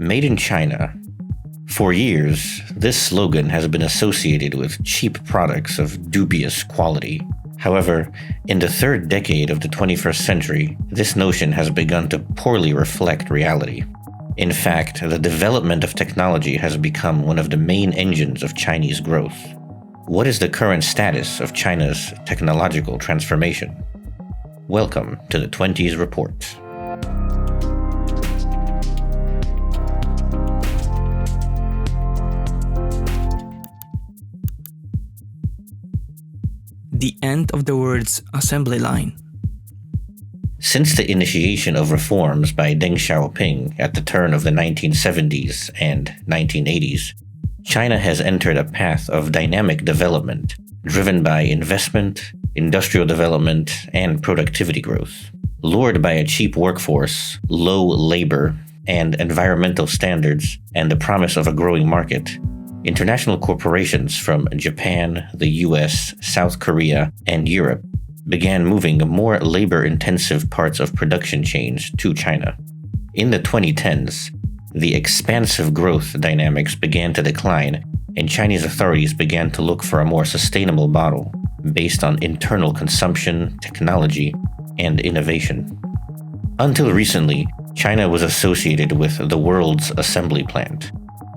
Made in China. For years, this slogan has been associated with cheap products of dubious quality. However, in the third decade of the 21st century, this notion has begun to poorly reflect reality. In fact, the development of technology has become one of the main engines of Chinese growth. What is the current status of China's technological transformation? Welcome to the 20s Report. The end of the word's assembly line. Since the initiation of reforms by Deng Xiaoping at the turn of the 1970s and 1980s, China has entered a path of dynamic development driven by investment, industrial development, and productivity growth. Lured by a cheap workforce, low labor, and environmental standards, and the promise of a growing market, international corporations from Japan, the US, South Korea, and Europe began moving more labor-intensive parts of production chains to China. In the 2010s, the expansive growth dynamics began to decline, and Chinese authorities began to look for a more sustainable model based on internal consumption, technology, and innovation. Until recently, China was associated with the world's assembly plant,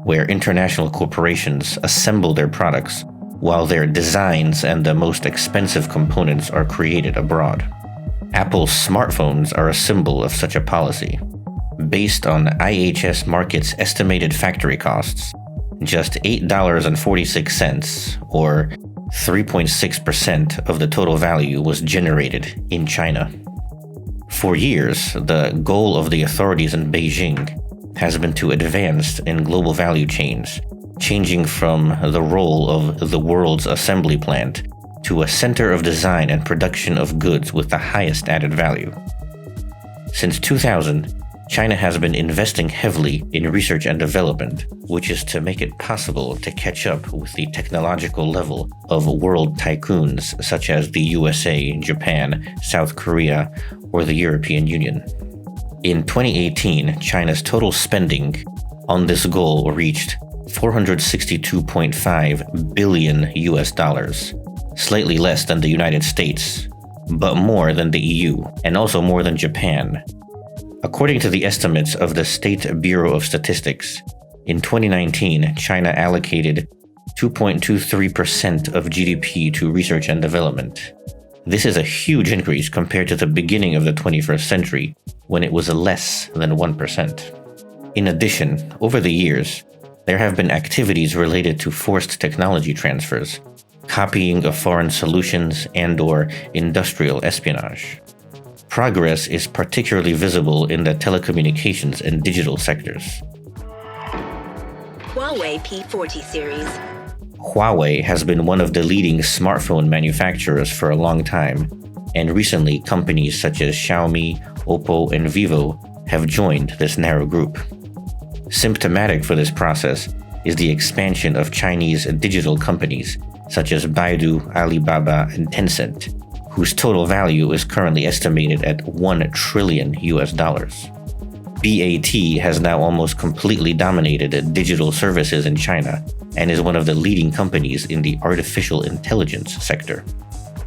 where international corporations assemble their products while their designs and the most expensive components are created abroad. Apple's smartphones are a symbol of such a policy. Based on IHS Markit's estimated factory costs, just $8.46, or 3.6% of the total value, was generated in China. For years, the goal of the authorities in Beijing has been to advance in global value chains, changing from the role of the world's assembly plant to a center of design and production of goods with the highest added value. Since 2000, China has been investing heavily in research and development, which is to make it possible to catch up with the technological level of world tycoons such as the USA, Japan, South Korea, or the European Union. In 2018, China's total spending on this goal reached $462.5 billion US dollars, slightly less than the United States, but more than the EU, and also more than Japan. According to the estimates of the State Bureau of Statistics, in 2019, China allocated 2.23% of GDP to research and development. This is a huge increase compared to the beginning of the 21st century, when it was less than 1%. In addition, over the years, there have been activities related to forced technology transfers, copying of foreign solutions, and/or industrial espionage. Progress is particularly visible in the telecommunications and digital sectors. Huawei P40 series. Huawei has been one of the leading smartphone manufacturers for a long time, and recently companies such as Xiaomi, Oppo, and Vivo have joined this narrow group. Symptomatic for this process is the expansion of Chinese digital companies such as Baidu, Alibaba, and Tencent, whose total value is currently estimated at $1 trillion US dollars. BAT has now almost completely dominated digital services in China and is one of the leading companies in the artificial intelligence sector.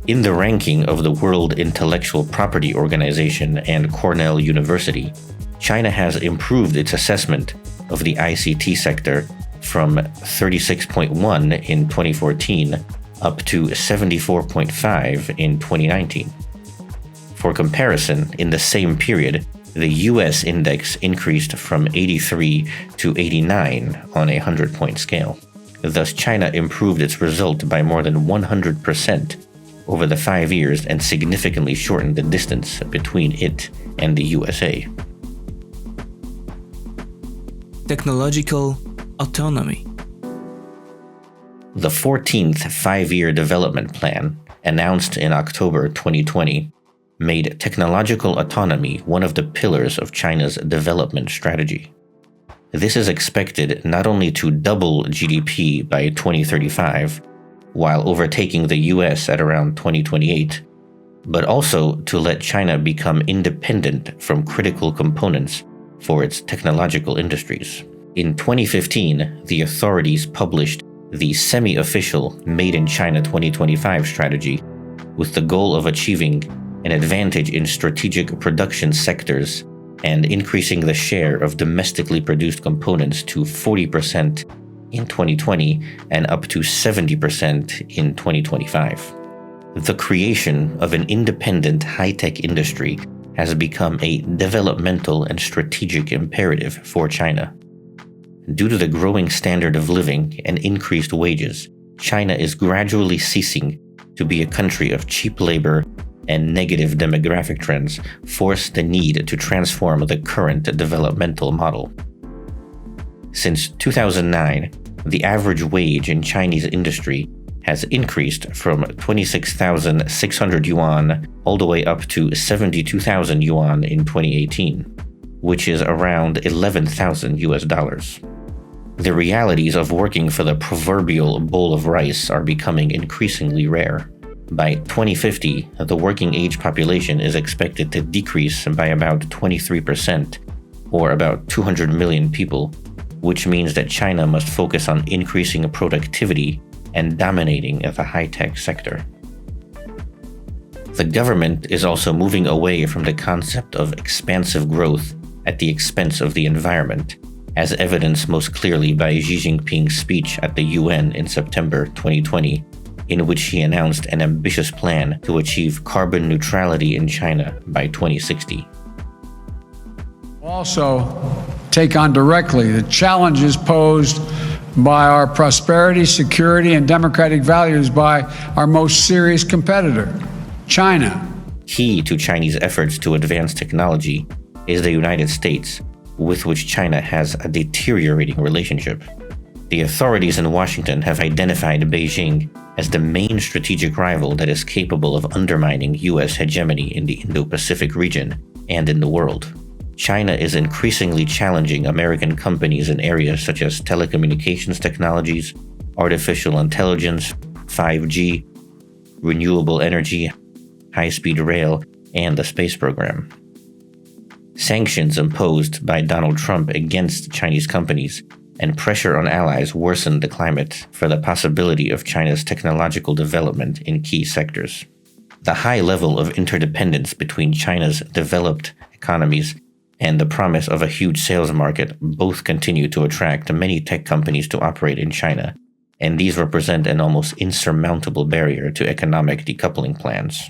In the ranking of the World Intellectual Property Organization and Cornell University, China has improved its assessment of the ICT sector from 36.1 in 2014 up to 74.5 in 2019. For comparison, in the same period, the US index increased from 83 to 89 on a 100-point scale. Thus, China improved its result by more than 100% over the 5 years and significantly shortened the distance between it and the USA. Technological autonomy. The 14th Five-Year Development Plan, announced in October 2020, made technological autonomy one of the pillars of China's development strategy. This is expected not only to double GDP by 2035, while overtaking the US at around 2028, but also to let China become independent from critical components for its technological industries. In 2015, the authorities published the semi-official Made in China 2025 strategy with the goal of achieving an advantage in strategic production sectors and increasing the share of domestically produced components to 40% in 2020 and up to 70% in 2025. The creation of an independent high-tech industry has become a developmental and strategic imperative for China. Due to the growing standard of living and increased wages, China is gradually ceasing to be a country of cheap labor, and negative demographic trends force the need to transform the current developmental model. Since 2009, the average wage in Chinese industry has increased from 26,600 yuan all the way up to 72,000 yuan in 2018, which is around 11,000 US dollars. The realities of working for the proverbial bowl of rice are becoming increasingly rare. By 2050, the working age population is expected to decrease by about 23%, or about 200 million people, which means that China must focus on increasing productivity and dominating the high-tech sector. The government is also moving away from the concept of expansive growth at the expense of the environment, as evidenced most clearly by Xi Jinping's speech at the UN in September 2020, in which he announced an ambitious plan to achieve carbon neutrality in China by 2060. Also, take on directly the challenges posed by our prosperity, security, and democratic values by our most serious competitor, China. Key to Chinese efforts to advance technology is the United States, with which China has a deteriorating relationship. The authorities in Washington have identified Beijing as the main strategic rival that is capable of undermining US hegemony in the Indo-Pacific region and in the world. China is increasingly challenging American companies in areas such as telecommunications technologies, artificial intelligence, 5G, renewable energy, high-speed rail, and the space program. Sanctions imposed by Donald Trump against Chinese companies and pressure on allies worsened the climate for the possibility of China's technological development in key sectors. The high level of interdependence between China's developed economies and the promise of a huge sales market both continue to attract many tech companies to operate in China, and these represent an almost insurmountable barrier to economic decoupling plans.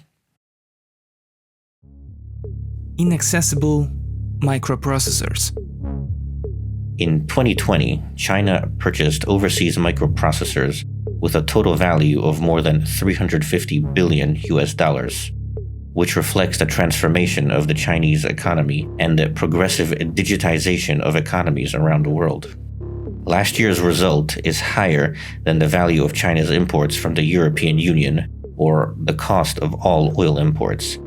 Inaccessible microprocessors. In 2020, China purchased overseas microprocessors with a total value of more than 350 billion US dollars, which reflects the transformation of the Chinese economy and the progressive digitization of economies around the world. Last year's result is higher than the value of China's imports from the European Union or the cost of all oil imports.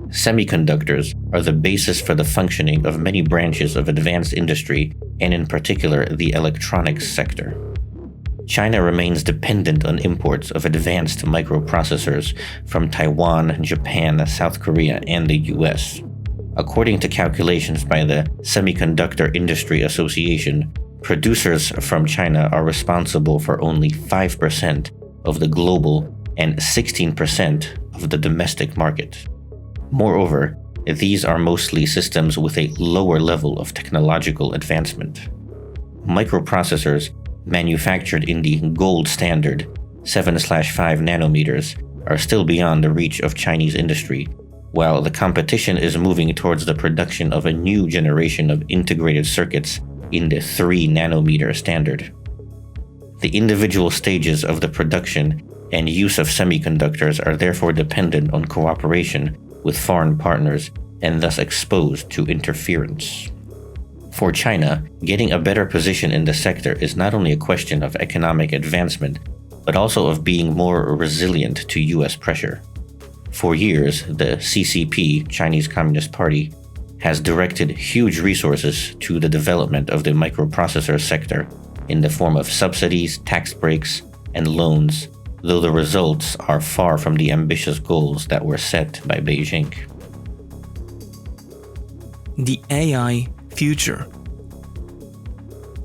Semiconductors are the basis for the functioning of many branches of advanced industry, and in particular the electronics sector. China remains dependent on imports of advanced microprocessors from Taiwan, Japan, South Korea, and the US. According to calculations by the Semiconductor Industry Association, producers from China are responsible for only 5% of the global and 16% of the domestic market. Moreover, these are mostly systems with a lower level of technological advancement. Microprocessors manufactured in the gold standard 7/5 nanometers are still beyond the reach of Chinese industry, while the competition is moving towards the production of a new generation of integrated circuits in the 3 nanometer standard. The individual stages of the production and use of semiconductors are therefore dependent on cooperation with foreign partners and thus exposed to interference. For China, getting a better position in the sector is not only a question of economic advancement, but also of being more resilient to US pressure. For years, the CCP, Chinese Communist Party, has directed huge resources to the development of the microprocessor sector in the form of subsidies, tax breaks, and loans, though the results are far from the ambitious goals that were set by Beijing. the AI future.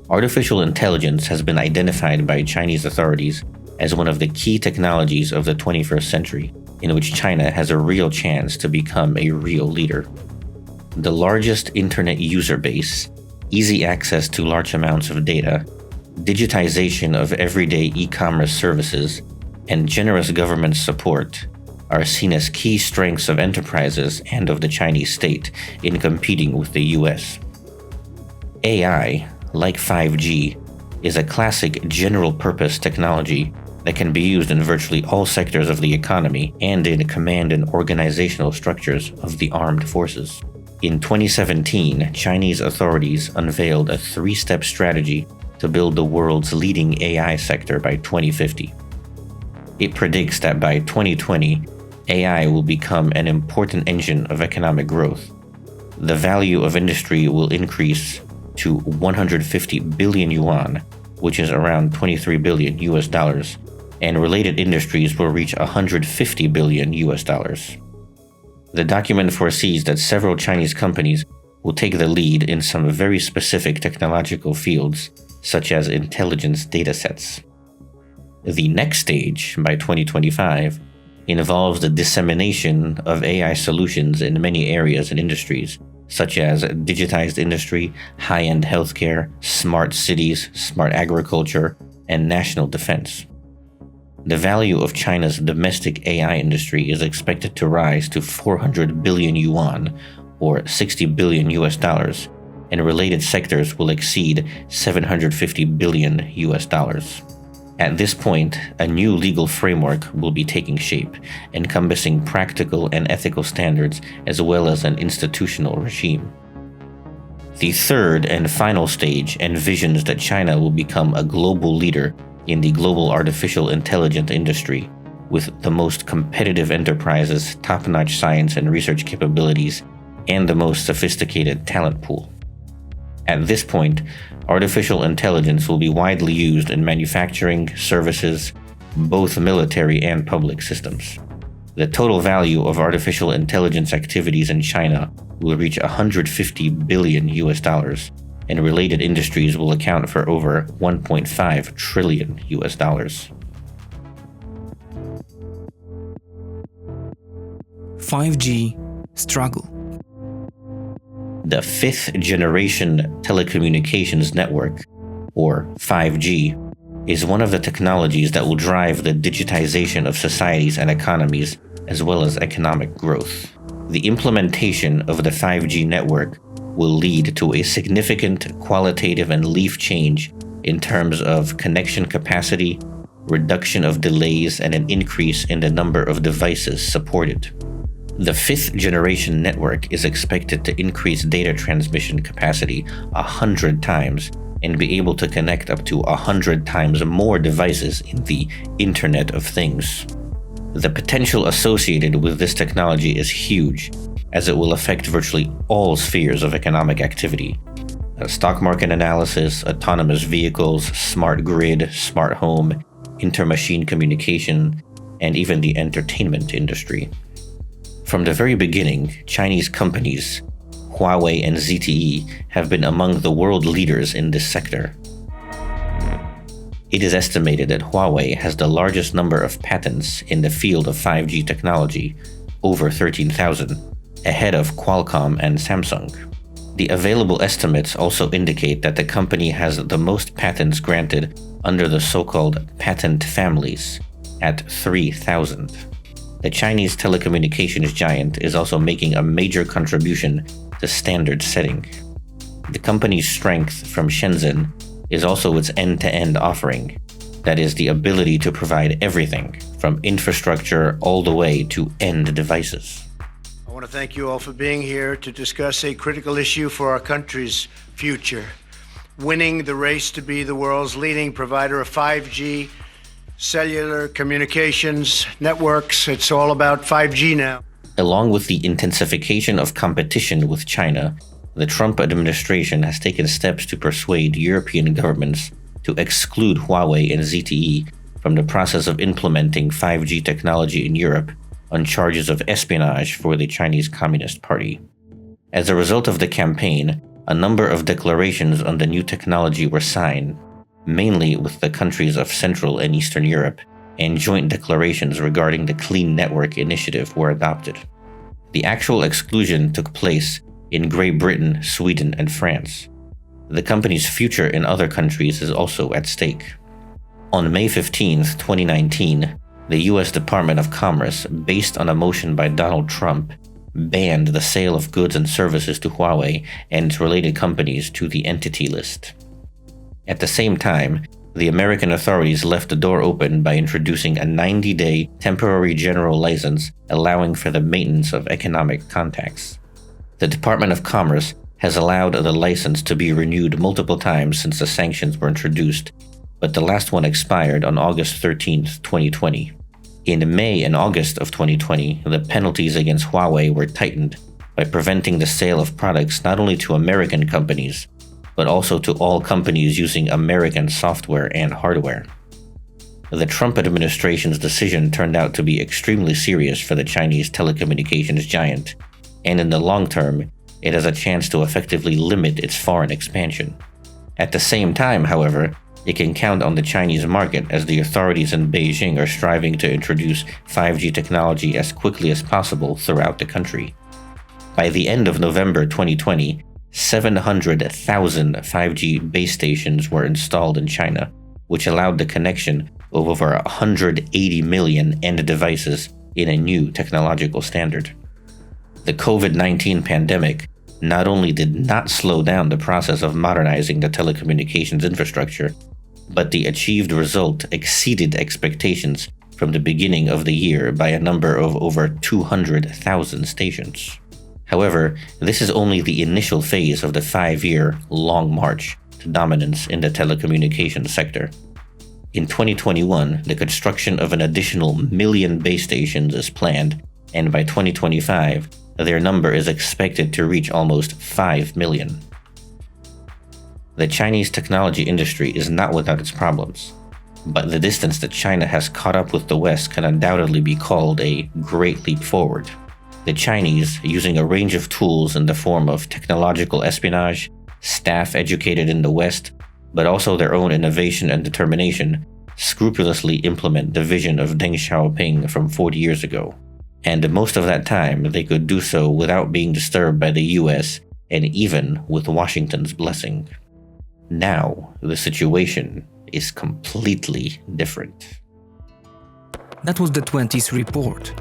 Artificial intelligence has been identified by Chinese authorities as one of the key technologies of the 21st century, in which China has a real chance to become a real leader. The largest internet user base, easy access to large amounts of data, digitization of everyday e-commerce services, and generous government support are seen as key strengths of enterprises and of the Chinese state in competing with the US. AI, like 5G, is a classic general-purpose technology that can be used in virtually all sectors of the economy and in command and organizational structures of the armed forces. In 2017, Chinese authorities unveiled a three-step strategy to build the world's leading AI sector by 2050. It predicts that by 2020, AI will become an important engine of economic growth. The value of industry will increase to 150 billion yuan, which is around 23 billion US dollars, and related industries will reach 150 billion US dollars. The document foresees that several Chinese companies will take the lead in some very specific technological fields, such as intelligence datasets. The next stage, by 2025, involves the dissemination of AI solutions in many areas and industries, such as digitized industry, high-end healthcare, smart cities, smart agriculture, and national defense. The value of China's domestic AI industry is expected to rise to 400 billion yuan, or 60 billion US dollars, and related sectors will exceed 750 billion US dollars. At this point, a new legal framework will be taking shape, encompassing practical and ethical standards as well as an institutional regime. The third and final stage envisions that China will become a global leader in the global artificial intelligence industry, with the most competitive enterprises, top-notch science and research capabilities, and the most sophisticated talent pool. At this point, artificial intelligence will be widely used in manufacturing, services, both military and public systems. The total value of artificial intelligence activities in China will reach 150 billion US dollars, and related industries will account for over 1.5 trillion US dollars. 5G struggle. The fifth generation telecommunications network, or 5G, is one of the technologies that will drive the digitization of societies and economies, as well as economic growth. The implementation of the 5G network will lead to a significant qualitative and leaf change in terms of connection capacity, reduction of delays, and an increase in the number of devices supported. The fifth generation network is expected to increase data transmission capacity 100 times and be able to connect up to 100 times more devices in the Internet of Things. The potential associated with this technology is huge, as it will affect virtually all spheres of economic activity: stock market analysis, autonomous vehicles, smart grid, smart home, inter-machine communication, and even the entertainment industry. From the very beginning, Chinese companies, Huawei and ZTE, have been among the world leaders in this sector. It is estimated that Huawei has the largest number of patents in the field of 5G technology, over 13,000, ahead of Qualcomm and Samsung. The available estimates also indicate that the company has the most patents granted under the so-called patent families, at 3,000. The Chinese telecommunications giant is also making a major contribution to standard setting. The company's strength from Shenzhen is also its end-to-end offering, that is, the ability to provide everything from infrastructure all the way to end devices. I want to thank you all for being here to discuss a critical issue for our country's future: winning the race to be the world's leading provider of 5G cellular communications networks. It's all about 5G now. Along with the intensification of competition with China, the Trump administration has taken steps to persuade European governments to exclude Huawei and ZTE from the process of implementing 5G technology in Europe on charges of espionage for the Chinese Communist Party. As a result of the campaign, a number of declarations on the new technology were signed, mainly with the countries of Central and Eastern Europe, and joint declarations regarding the Clean Network Initiative were adopted. The actual exclusion took place in Great Britain, Sweden, and France. The company's future in other countries is also at stake. On May 15, 2019, the U.S. Department of Commerce, based on a motion by Donald Trump, banned the sale of goods and services to Huawei and its related companies to the Entity List. At the same time, the American authorities left the door open by introducing a 90-day temporary general license allowing for the maintenance of economic contacts. The Department of Commerce has allowed the license to be renewed multiple times since the sanctions were introduced, but the last one expired on August 13, 2020. In May and August of 2020, the penalties against Huawei were tightened by preventing the sale of products not only to American companies, but also to all companies using American software and hardware. The Trump administration's decision turned out to be extremely serious for the Chinese telecommunications giant, and in the long term, it has a chance to effectively limit its foreign expansion. At the same time, however, it can count on the Chinese market as the authorities in Beijing are striving to introduce 5G technology as quickly as possible throughout the country. By the end of November 2020, 700,000 5G base stations were installed in China, which allowed the connection of over 180 million end devices in a new technological standard. The COVID-19 pandemic not only did not slow down the process of modernizing the telecommunications infrastructure, but the achieved result exceeded expectations from the beginning of the year by a number of over 200,000 stations. However, this is only the initial phase of the 5-year long march to dominance in the telecommunications sector. In 2021, the construction of an additional 1 million base stations is planned, and by 2025, their number is expected to reach almost 5 million. The Chinese technology industry is not without its problems, but the distance that China has caught up with the West can undoubtedly be called a great leap forward. The Chinese, using a range of tools in the form of technological espionage, staff educated in the West, but also their own innovation and determination, scrupulously implement the vision of Deng Xiaoping from 40 years ago. And most of that time, they could do so without being disturbed by the US and even with Washington's blessing. Now, the situation is completely different. That was the 20th report.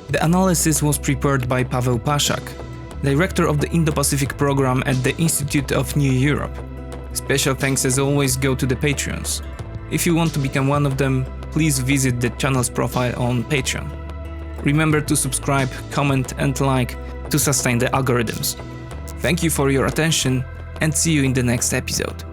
The analysis was prepared by Paweł Paszak, director of the Indo-Pacific program at the Institute of New Europe. Special thanks as always go to the Patreons. If you want to become one of them, please visit the channel's profile on Patreon. Remember to subscribe, comment and like to sustain the algorithms. Thank you for your attention and see you in the next episode.